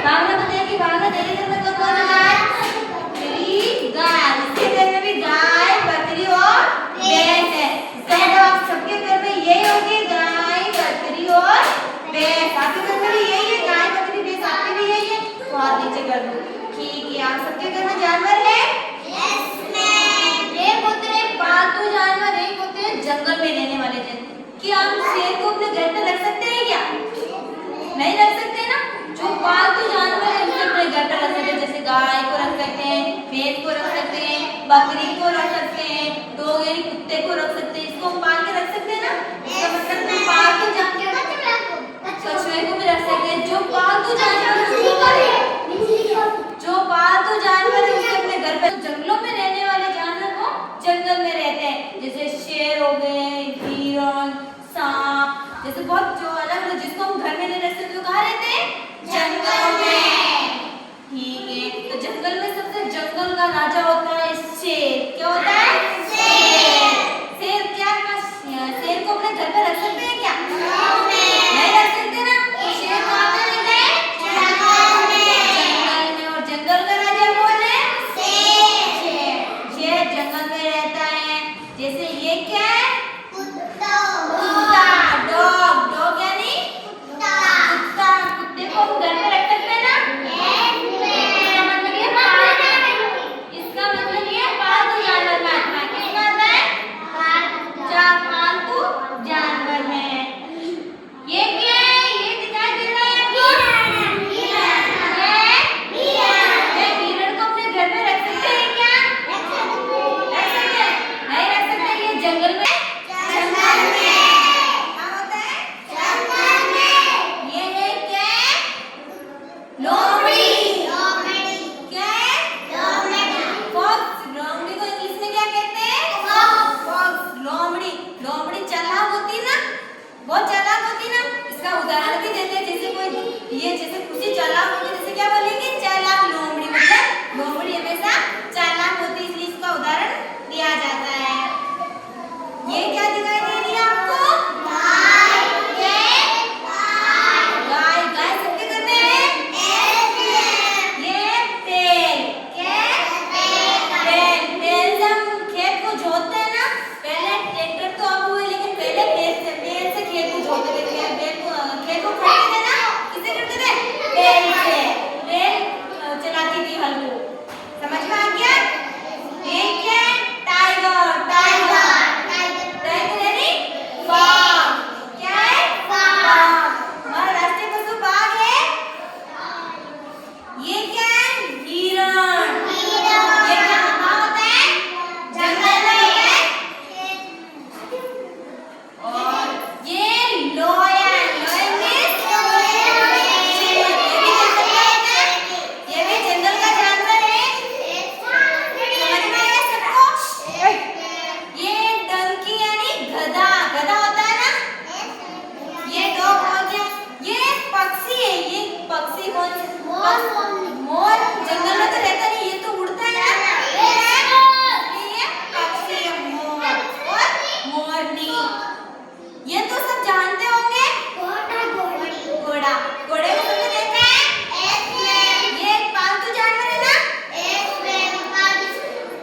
भावना बताएगी। भावना तेरे घर में कौन है? मेरी गाय। इसके घर में भी गाय, बकरी और भैंस है। आप सबके घर में यही होगी, गाय, बकरी और भैंस। आपके घर में भी यही है, गाय, बकरी, भैंस। आपके भी यही है। तो हाथ नीचे कर दो। ठीक है, आप सबके घर में जानवर है? एक होते हैं पालतू जानवर, एक होते हैं जंगल में रहने वाले जानवर। क्या हम शेर को अपने घर पे रख सकते हैं क्या? नहीं रख सकते ना। जो पालतू जानवर है उसे अपने घर पे रख सकते हैं, जैसे गाय को रख सकते हैं, भैंस को रख सकते हैं, बकरी को रख सकते हैं, डॉग यानी कुत्ते को रख सकते हैं। इसको हम पाल के रख सकते हैं ना। इसका मतलब हम पालतू जानवर, कछुए को भी रख सकते हैं। जो पालतू जानवर है उसे अपने घर पे। जंगलों में रहने वाले जानवर को जंगल में रहते हैं, जैसे शेर हो गए, हिरण, सांप, जैसे बहुत जो अलग, जिसको हम घर में नहीं रख सकते, तो कहाँ रहते हैं? जंगल में। ठीक है, तो जंगल में सबसे जंगल का राजा होता है शेर। क्या होता है? शेर। शेर क्या शेर को अपने घर पे रख सकते हैं क्या? नहीं रख सकते ना। तो शेर कहाँ पे रहता है? जंगल में। और जंगल का राजा कौन है? शेर जंगल में रहता है। जैसे ये क्या है? कुत्ता। डॉग यानी कुत्ता। कुत्ते को हम घर पे रख सकते हैं ना। इसका मतलब ये पालतू जानवर में आता है। किसमें आता है? पालतू जानवर में। ये क्या है? ये दिखाई दे रहा है आपको? ये हिरण को अपने घर में रख सकते हैं क्या? रख सकते हैं? नहीं रख सकते। ये जंगल में कहाँ होता है? जंगल में। ये है क्या है? लोमड़ी। क्या है? फॉक्स। लोमड़ी को इंग्लिश में क्या कहते हैं? फॉक्स। लोमड़ी चालाक होती है ना, बहुत चालाक होती है ना। इसका उदाहरण भी देते हैं, जैसे कोई ये जैसे खुशी चालाक होती है, जैसे क्या बोलेंगे? चालाक लोमड़ी। मतलब लोमड़ी हमेशा चालाक होती है, इसलिए इसका उदाहरण दिया जाता है। ये क्या दिखाई दे रही है आपको? गाय सबके घर में है। ये बैल। क्या है? बैल से हम खेत को जोतते हैं ना। पहले ट्रैक्टर तो अब हुए, लेकिन पहले बैल से खेत को जोतते थे। खेत को खड़ते थे ना, किससे करते थे? बैल से। बैल चलाती थी हल को। समझ में आ गया? ये क्या है? टाइगर यानी बाघ। क्या है? बाघ। हमारा राष्ट्रीय पशु बाघ है। ये क्या है? हिरण। ये कहाँ होता है? जंगल में होता है। और ये लोयन मीन्स शेर। ये भी जंगल का जानवर है। समझ में आया सबको? ये डंकी यानी गधा होता है ना। ये डॉग हो गया। ये पक्षी है। ये पक्षी कौन सा? मोर। जंगल में तो रहता नहीं, ये तो उड़ता है ना। ये पक्षी है, मोर और मोरनी। ये तो सब जानते होंगे। घोड़ा को सबने देखा है? ये एक पालतू जानवर है ना।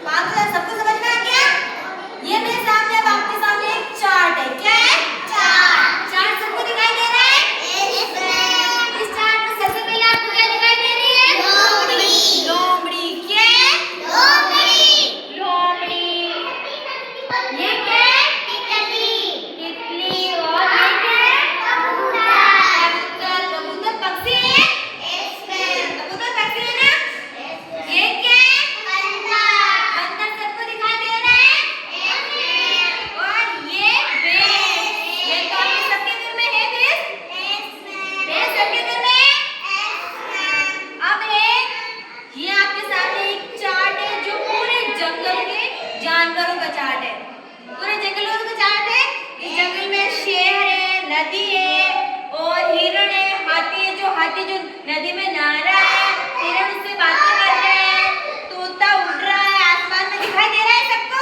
पालतू है, सबको समझ में आ गया? ये मेरे सामने, अब आपके सामने एक चार्ट है। क्या है? चार्ट सबको दिखाई दे रहा है? इस चार्ट में सबसे पहले आपको क्या दिखाई दे रही है? लोमड़ी। क्या है? लोमड़ी। ये क्या है? तितली। और ये क्या है? कबूतर पक्षी है। कबूतर पक्षी है ना। ये क्या है? बंदर। सबको दिखाई दे रहा है? और ये भैंस। ये तो आपके सबके घर में है भैंस। भैंस सबके घर में है। अब ये आपके सामने एक चार्ट है, जो पूरे जंगल के जानवरों का चार्ट है। पूरे जंगलों का चार्ट है। इस जंगल में शेर है, नदी है और हिरण है, हाथी है। हाथी जो नदी में नहा रहा है, हिरण उससे बातें कर रहे हैं, तोता उड़ रहा है, आसमान में दिखाई दे रहा है सबको।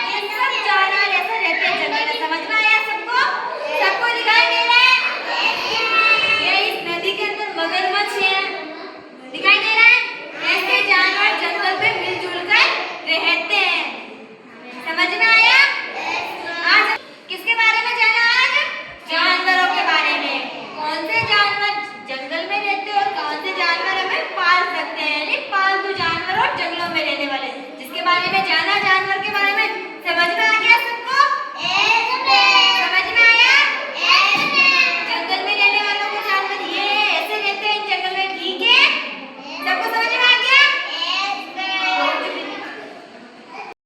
ये सब जानवर ऐसे रहते हैं जंगल में। समझ में आया सबको? सबको दिखाई दे रहा है? ये इस नदी के अंदर मगरमच्छ बारे में जाना, जानवर के बारे में समझ में